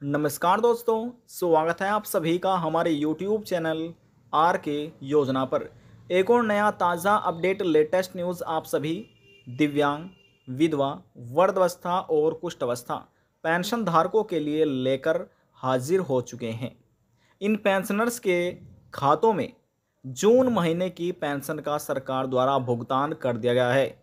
नमस्कार दोस्तों, स्वागत है आप सभी का हमारे YouTube चैनल आर के योजना पर। एक और नया ताज़ा अपडेट लेटेस्ट न्यूज़ आप सभी दिव्यांग, विधवा, वृद्धावस्था और कुष्ठावस्था पेंशन धारकों के लिए लेकर हाजिर हो चुके हैं। इन पेंशनर्स के खातों में जून महीने की पेंशन का सरकार द्वारा भुगतान कर दिया गया है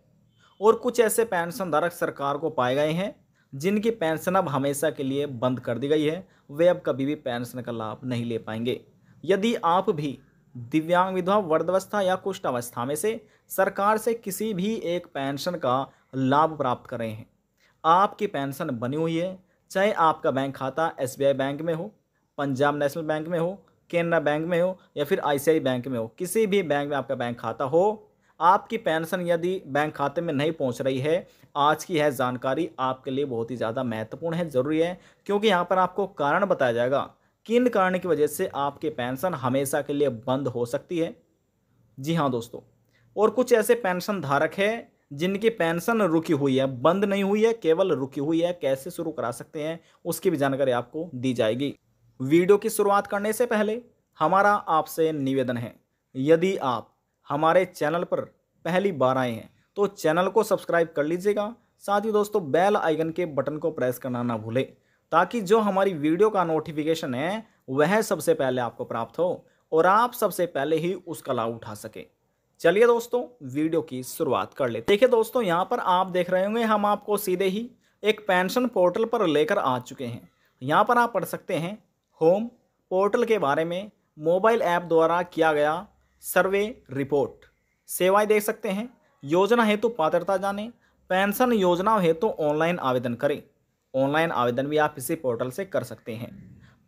और कुछ ऐसे पेंशन धारक सरकार को पाए गए हैं जिनकी पेंशन अब हमेशा के लिए बंद कर दी गई है। वे अब कभी भी पेंशन का लाभ नहीं ले पाएंगे। यदि आप भी दिव्यांग, विधवा, वृद्धावस्था या कुष्ठावस्था में से सरकार से किसी भी एक पेंशन का लाभ प्राप्त कर रहे हैं, आपकी पेंशन बनी हुई है, चाहे आपका बैंक खाता एसबीआई बैंक में हो, पंजाब नेशनल बैंक में हो, केनरा बैंक में हो या फिर आईसीआई बैंक में हो, किसी भी बैंक में आपका बैंक खाता हो, आपकी पेंशन यदि बैंक खाते में नहीं पहुंच रही है, आज की यह जानकारी आपके लिए बहुत ही ज़्यादा महत्वपूर्ण है, ज़रूरी है, क्योंकि यहाँ पर आपको कारण बताया जाएगा किन कारण की वजह से आपकी पेंशन हमेशा के लिए बंद हो सकती है। जी हाँ दोस्तों, और कुछ ऐसे पेंशन धारक हैं जिनकी पेंशन रुकी हुई है, बंद नहीं हुई है, केवल रुकी हुई है। कैसे शुरू करा सकते हैं उसकी भी जानकारी आपको दी जाएगी। वीडियो की शुरुआत करने से पहले हमारा आपसे निवेदन है, यदि आप हमारे चैनल पर पहली बार आए हैं तो चैनल को सब्सक्राइब कर लीजिएगा। साथ ही दोस्तों बेल आइकन के बटन को प्रेस करना ना भूलें, ताकि जो हमारी वीडियो का नोटिफिकेशन है वह सबसे पहले आपको प्राप्त हो और आप सबसे पहले ही उसका लाभ उठा सके। चलिए दोस्तों वीडियो की शुरुआत कर लेते हैं। देखिए दोस्तों, यहाँ पर आप देख रहे होंगे हम आपको सीधे ही एक पेंशन पोर्टल पर लेकर आ चुके हैं। यहाँ पर आप पढ़ सकते हैं होम पोर्टल के बारे में, मोबाइल ऐप द्वारा किया गया सर्वे रिपोर्ट, सेवाएं देख सकते हैं, योजना हेतु पात्रता जानें, पेंशन योजना हेतु ऑनलाइन आवेदन करें। ऑनलाइन आवेदन भी आप इसी पोर्टल से कर सकते हैं।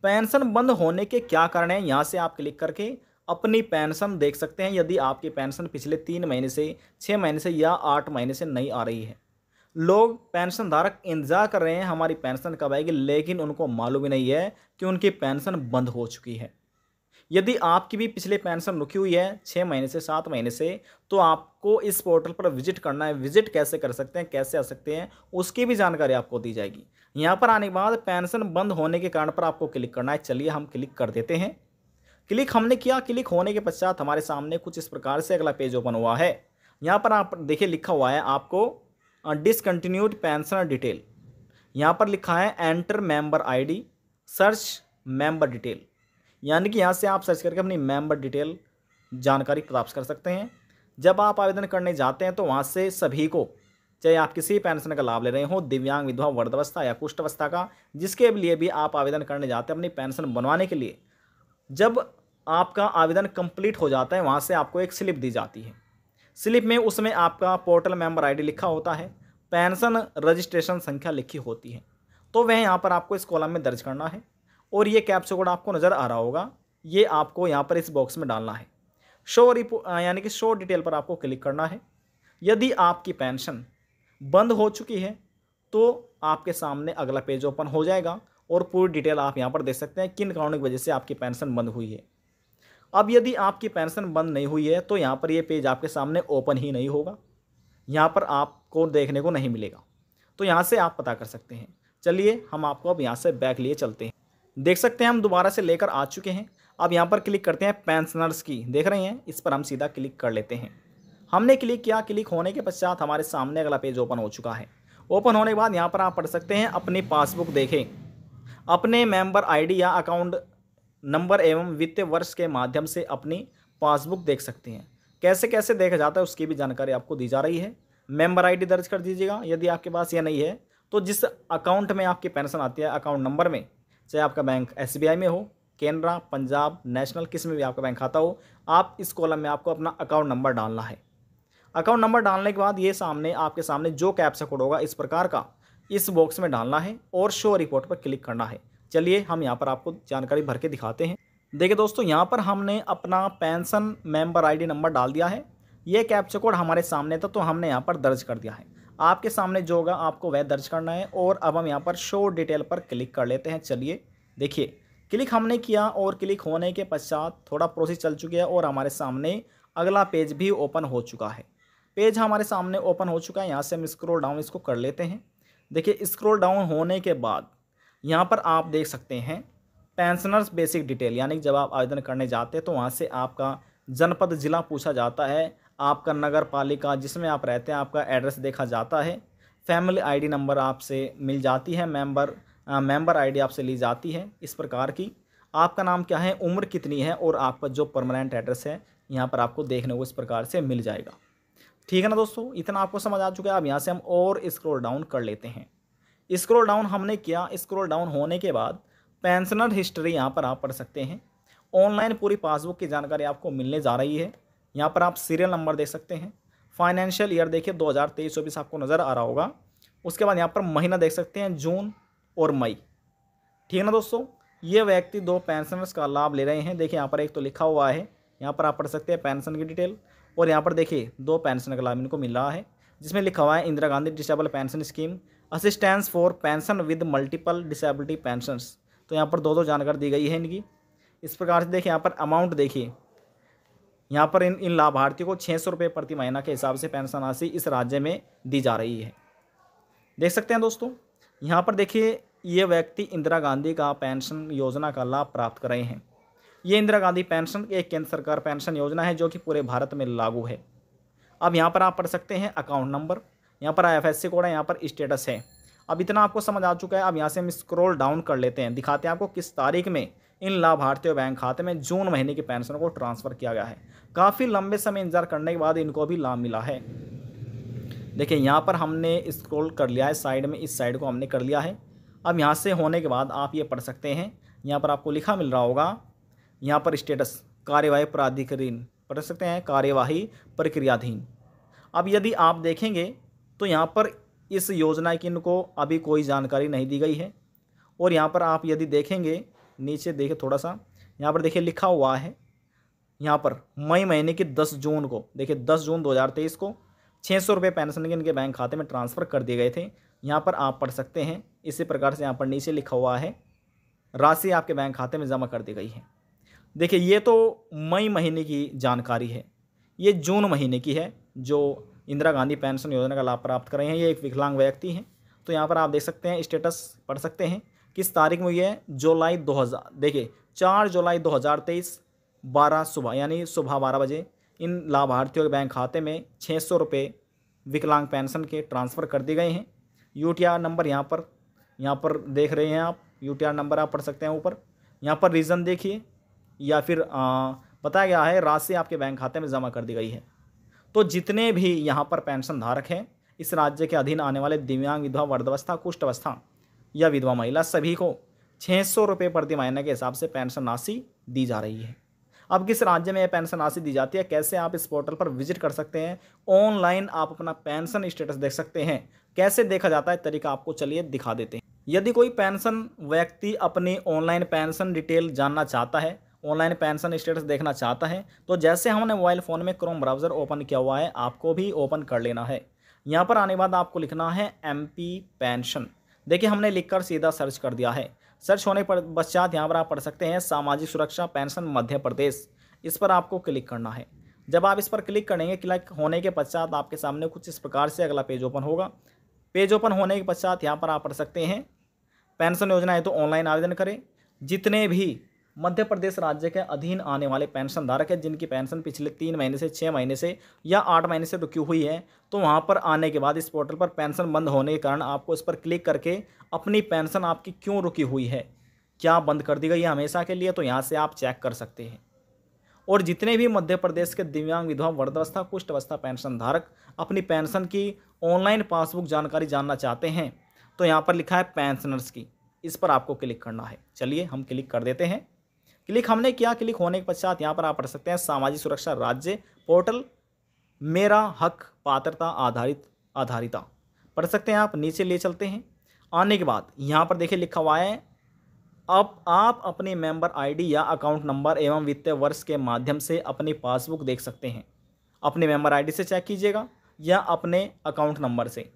पेंशन बंद होने के क्या कारण हैं, यहाँ से आप क्लिक करके अपनी पेंशन देख सकते हैं। यदि आपकी पेंशन पिछले 3 महीने से, 6 महीने से या 8 महीने से नहीं आ रही है, लोग पेंशन धारक इंतजार कर रहे हैं हमारी पेंशन कब आएगी, लेकिन उनको मालूम ही नहीं है कि उनकी पेंशन बंद हो चुकी है। यदि आपकी भी पिछले पेंशन रुकी हुई है 6 महीने से, 7 महीने से, तो आपको इस पोर्टल पर विजिट करना है। विजिट कैसे कर सकते हैं, कैसे आ सकते हैं, उसकी भी जानकारी आपको दी जाएगी। यहाँ पर आने के बाद पेंशन बंद होने के कारण पर आपको क्लिक करना है। चलिए हम क्लिक कर देते हैं। क्लिक हमने किया। क्लिक होने के पश्चात हमारे सामने कुछ इस प्रकार से अगला पेज ओपन हुआ है। यहाँ पर आप देखिए लिखा हुआ है आपको डिसकंटिन्यूड पेंशन डिटेल। यहाँ पर लिखा है enter member ID, search member detail, यानी कि यहाँ से आप सर्च करके अपनी मेंबर डिटेल जानकारी प्राप्त कर सकते हैं। जब आप आवेदन करने जाते हैं तो वहाँ से सभी को, चाहे आप किसी पेंशन का लाभ ले रहे हो, दिव्यांग, विधवा, वृद्धावस्था या कुष्ठावस्था का, जिसके लिए भी आप आवेदन करने जाते हैं अपनी पेंशन बनवाने के लिए, जब आपका आवेदन कंप्लीट हो जाता है वहाँ से आपको एक स्लिप दी जाती है। स्लिप में उसमें आपका पोर्टल मेंबर आईडी लिखा होता है, पेंशन रजिस्ट्रेशन संख्या लिखी होती है, तो वह यहाँ पर आपको इस कॉलम में दर्ज करना है। और ये कैप्चा कोड आपको नज़र आ रहा होगा, ये आपको यहाँ पर इस बॉक्स में डालना है। शो रिपोर्ट यानी कि शो डिटेल पर आपको क्लिक करना है। यदि आपकी पेंशन बंद हो चुकी है तो आपके सामने अगला पेज ओपन हो जाएगा और पूरी डिटेल आप यहाँ पर देख सकते हैं किन कारणों की वजह से आपकी पेंशन बंद हुई है। अब यदि आपकी पेंशन बंद नहीं हुई है तो यहाँ पर ये पेज आपके सामने ओपन ही नहीं होगा, यहाँ पर आपको देखने को नहीं मिलेगा। तो यहाँ से आप पता कर सकते हैं। चलिए हम आपको अब यहाँ से बैक लिए चलते हैं। देख सकते हैं हम दोबारा से लेकर आ चुके हैं। अब यहाँ पर क्लिक करते हैं पेंशनर्स की, देख रहे हैं, इस पर हम सीधा क्लिक कर लेते हैं। हमने क्लिक किया। क्लिक होने के पश्चात हमारे सामने अगला पेज ओपन हो चुका है। ओपन होने के बाद यहाँ पर आप पढ़ सकते हैं अपनी पासबुक देखें, अपने मेंबर आईडी या अकाउंट नंबर एवं वित्तीय वर्ष के माध्यम से अपनी पासबुक देख सकते हैं। कैसे कैसे देखा जाता है उसकी भी जानकारी आपको दी जा रही है। मेंबर आईडी दर्ज कर दीजिएगा यदि आपके पास यह नहीं है तो जिस अकाउंट में आपकी पेंशन आती है, अकाउंट नंबर में, चाहे आपका बैंक एसबीआई में हो, केनरा, पंजाब नेशनल, किस में भी आपका बैंक खाता हो, आप इस कॉलम में आपको अपना अकाउंट नंबर डालना है। अकाउंट नंबर डालने के बाद ये सामने आपके सामने जो कैप्चा कोड होगा इस प्रकार का, इस बॉक्स में डालना है और शो रिपोर्ट पर क्लिक करना है। चलिए हम यहाँ पर आपको जानकारी भर के दिखाते हैं। देखिए दोस्तों, यहाँ पर हमने अपना पेंशन मेंबर आईडी नंबर डाल दिया है। ये कैप्चा कोड हमारे सामने था तो हमने यहाँ पर दर्ज कर दिया है। आपके सामने जो होगा आपको वह दर्ज करना है और अब हम यहाँ पर शो डिटेल पर क्लिक कर लेते हैं। चलिए देखिए, क्लिक हमने किया और क्लिक होने के पश्चात थोड़ा प्रोसेस चल चुकी है और हमारे सामने अगला पेज भी ओपन हो चुका है। पेज हमारे सामने ओपन हो चुका है। यहाँ से हम स्क्रॉल डाउन इसको कर लेते हैं। देखिए, स्क्रॉल डाउन होने के बाद यहाँ पर आप देख सकते हैं पेंशनर्स बेसिक डिटेल, यानी कि जब आप आवेदन करने जाते हैं तो वहाँ से आपका जनपद ज़िला पूछा जाता है, आपका नगर पालिका जिसमें आप रहते हैं आपका एड्रेस देखा जाता है, फैमिली आईडी नंबर आपसे मिल जाती है, मेंबर आईडी आपसे ली जाती है इस प्रकार की, आपका नाम क्या है, उम्र कितनी है और आपका जो परमानेंट एड्रेस है यहाँ पर आपको देखने को इस प्रकार से मिल जाएगा। ठीक है ना दोस्तों, इतना आपको समझ आ चुका है। अब यहाँ से हम और स्क्रॉल डाउन कर लेते हैं। स्क्रॉल डाउन हमने किया, स्क्रॉल डाउन होने के बाद पेंशनर हिस्ट्री यहाँ पर आप पढ़ सकते हैं। ऑनलाइन पूरी पासबुक की जानकारी आपको मिलने जा रही है। यहाँ पर आप सीरियल नंबर देख सकते हैं, फाइनेंशियल ईयर देखिए 2023-24 आपको नज़र आ रहा होगा। उसके बाद यहाँ पर महीना देख सकते हैं जून और मई। ठीक है ना दोस्तों, ये व्यक्ति 2 पेंशनर्स का लाभ ले रहे हैं। देखिए यहाँ पर एक तो लिखा हुआ है, यहाँ पर आप पढ़ सकते हैं पेंशन की डिटेल, और यहाँ पर देखिए 2 पेंशन का लाभ इनको मिल रहा है जिसमें लिखा हुआ है Indira Gandhi disable pension scheme, assistance for pension with multiple disability pensions. तो यहाँ पर 2 जानकारी दी गई है इनकी। इस प्रकार से देखिए यहाँ पर अमाउंट देखिए, यहाँ पर इन लाभार्थियों को 600 रुपये प्रति महीना के हिसाब से पेंशन राशि इस राज्य में दी जा रही है। देख सकते हैं दोस्तों, यहाँ पर देखिए ये व्यक्ति इंदिरा गांधी का पेंशन योजना का लाभ प्राप्त कर रहे हैं। ये इंदिरा गांधी पेंशन एक केंद्र सरकार पेंशन योजना है जो कि पूरे भारत में लागू है। अब यहाँ पर आप पढ़ सकते हैं अकाउंट नंबर, यहाँ पर IFSC कोड है, यहाँ पर स्टेटस है। अब इतना आपको समझ आ चुका है। अब यहाँ से हम स्क्रॉल डाउन कर लेते हैं, दिखाते हैं आपको किस तारीख में इन लाभार्थियों बैंक खाते में जून महीने की पेंशन को ट्रांसफ़र किया गया है। काफ़ी लंबे समय इंतजार करने के बाद इनको भी लाभ मिला है। देखिए यहाँ पर हमने स्क्रॉल कर लिया है साइड में, इस साइड को हमने कर लिया है। अब यहाँ से होने के बाद आप ये पढ़ सकते हैं, यहाँ पर आपको लिखा मिल रहा होगा, यहाँ पर स्टेटस कार्यवाही प्राधिकरण पढ़ सकते हैं, कार्यवाही प्रक्रियाधीन। अब यदि आप देखेंगे तो यहाँ पर इस योजना की इनको अभी कोई जानकारी नहीं दी गई है। और यहाँ पर आप यदि देखेंगे नीचे देखिए थोड़ा सा, यहाँ पर देखिए लिखा हुआ है, यहाँ पर मई महीने की 10 जून को, देखिए 10 जून 2023 को 600 रुपये पेंशन के इनके बैंक खाते में ट्रांसफ़र कर दिए गए थे। यहाँ पर आप पढ़ सकते हैं इसी प्रकार से, यहाँ पर नीचे लिखा हुआ है राशि आपके बैंक खाते में जमा कर दी गई है। देखिए ये तो मई महीने की जानकारी है, ये जून महीने की है जो इंदिरा गांधी पेंशन योजना का लाभ प्राप्त कर रहे हैं। ये एक विकलांग व्यक्ति हैं। तो यहाँ पर आप देख सकते हैं स्टेटस पढ़ सकते हैं किस तारीख में ये है, जुलाई 2000, देखिए 4 जुलाई 2023 12 सुबह, यानी सुबह 12 बजे इन लाभार्थियों के बैंक खाते में 600 रुपये विकलांग पेंशन के ट्रांसफ़र कर दिए गए हैं। UTR नंबर यहाँ पर देख रहे हैं आप, UTR नंबर आप पढ़ सकते हैं ऊपर। यहाँ पर रीज़न देखिए, या फिर बताया गया है राशि आपके बैंक खाते में जमा कर दी गई है। तो जितने भी यहाँ पर पेंशन धारक हैं इस राज्य के अधीन आने वाले दिव्यांग, विधवा, वृद्धावस्था, कुष्ठ अवस्था या विधवा महिला सभी को 600 रुपये प्रति महीने के हिसाब से पेंशन राशि दी जा रही है। अब किस राज्य में यह पेंशन राशि दी जाती है, कैसे आप इस पोर्टल पर विजिट कर सकते हैं, ऑनलाइन आप अपना पेंशन स्टेटस देख सकते हैं, कैसे देखा जाता है तरीका आपको चलिए दिखा देते हैं। यदि कोई पेंशन व्यक्ति अपनी ऑनलाइन पेंशन डिटेल जानना चाहता है, ऑनलाइन पेंशन स्टेटस देखना चाहता है, तो जैसे हमने मोबाइल फ़ोन में क्रोम ब्राउज़र ओपन किया हुआ है आपको भी ओपन कर लेना है। यहाँ पर आने के बाद आपको लिखना है MP पेंशन। देखिए हमने लिखकर सीधा सर्च कर दिया है। सर्च होने पर पश्चात यहाँ पर आप पढ़ सकते हैं सामाजिक सुरक्षा पेंशन मध्य प्रदेश, इस पर आपको क्लिक करना है। जब आप इस पर क्लिक करेंगे, क्लिक होने के पश्चात आपके सामने कुछ इस प्रकार से अगला पेज ओपन होगा। पेज ओपन होने के पश्चात यहाँ पर आप पढ़ सकते हैं पेंशन योजना है तो ऑनलाइन आवेदन करें। जितने भी मध्य प्रदेश राज्य के अधीन आने वाले पेंशन धारक हैं जिनकी पेंशन पिछले 3 महीने से 6 महीने से या 8 महीने से रुकी हुई है, तो वहां पर आने के बाद इस पोर्टल पर पेंशन बंद होने के कारण आपको इस पर क्लिक करके अपनी पेंशन आपकी क्यों रुकी हुई है, क्या बंद कर दी गई है हमेशा के लिए, तो यहाँ से आप चेक कर सकते हैं। और जितने भी मध्य प्रदेश के दिव्यांग, विधवा, वृद्धावस्था, कुष्ठ अवस्था पेंशन धारक अपनी पेंशन की ऑनलाइन पासबुक जानकारी जानना चाहते हैं तो यहाँ पर लिखा है पेंशनर्स की, इस पर आपको क्लिक करना है। चलिए हम क्लिक कर देते हैं। क्लिक हमने किया। क्लिक होने के पश्चात यहाँ पर आप पढ़ सकते हैं सामाजिक सुरक्षा राज्य पोर्टल मेरा हक पात्रता आधारिता पढ़ सकते हैं आप। नीचे ले चलते हैं। आने के बाद यहाँ पर देखिए लिखा हुआ है अब आप अपनी मेंबर आईडी या अकाउंट नंबर एवं वित्तीय वर्ष के माध्यम से अपनी पासबुक देख सकते हैं। अपने मेंबर आईडी से चेक कीजिएगा या अपने अकाउंट नंबर से,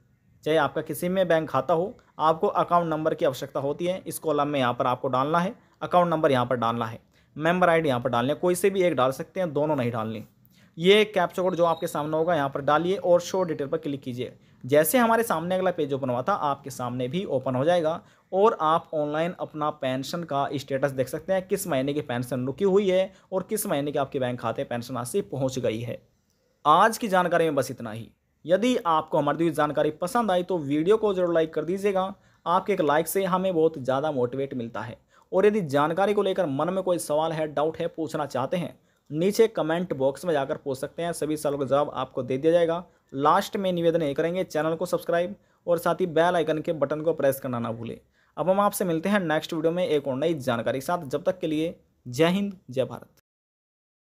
चाहे आपका किसी में बैंक खाता हो, आपको अकाउंट नंबर की आवश्यकता होती है। इस कॉलम में यहाँ पर आपको डालना है, अकाउंट नंबर यहाँ पर डालना है, मेंबर आईडी यहाँ पर डालनी है। कोई से भी एक डाल सकते हैं, दोनों नहीं डालनी। ये कैप्चा कोड जो आपके सामने होगा यहाँ पर डालिए और शो डिटेल पर क्लिक कीजिए। जैसे हमारे सामने अगला पेज ओपन हुआ था, आपके सामने भी ओपन हो जाएगा और आप ऑनलाइन अपना पेंशन का स्टेटस देख सकते हैं, किस महीने की पेंशन रुकी हुई है और किस महीने की आपके बैंक खाते पेंशन राशि पहुँच गई है। आज की जानकारी में बस इतना ही। यदि आपको हमारी दी जानकारी पसंद आई तो वीडियो को जरूर लाइक कर दीजिएगा। आपके एक लाइक से हमें बहुत ज़्यादा मोटिवेट मिलता है। और यदि जानकारी को लेकर मन में कोई सवाल है, डाउट है, पूछना चाहते हैं, नीचे कमेंट बॉक्स में जाकर पूछ सकते हैं। सभी सवालों का जवाब आपको दे दिया जाएगा। लास्ट में निवेदन ये करेंगे, चैनल को सब्सक्राइब और साथ ही बेल आइकन के बटन को प्रेस करना ना भूलें। अब हम आपसे मिलते हैं नेक्स्ट वीडियो में एक और नई जानकारी के साथ। जब तक के लिए जय हिंद, जय भारत।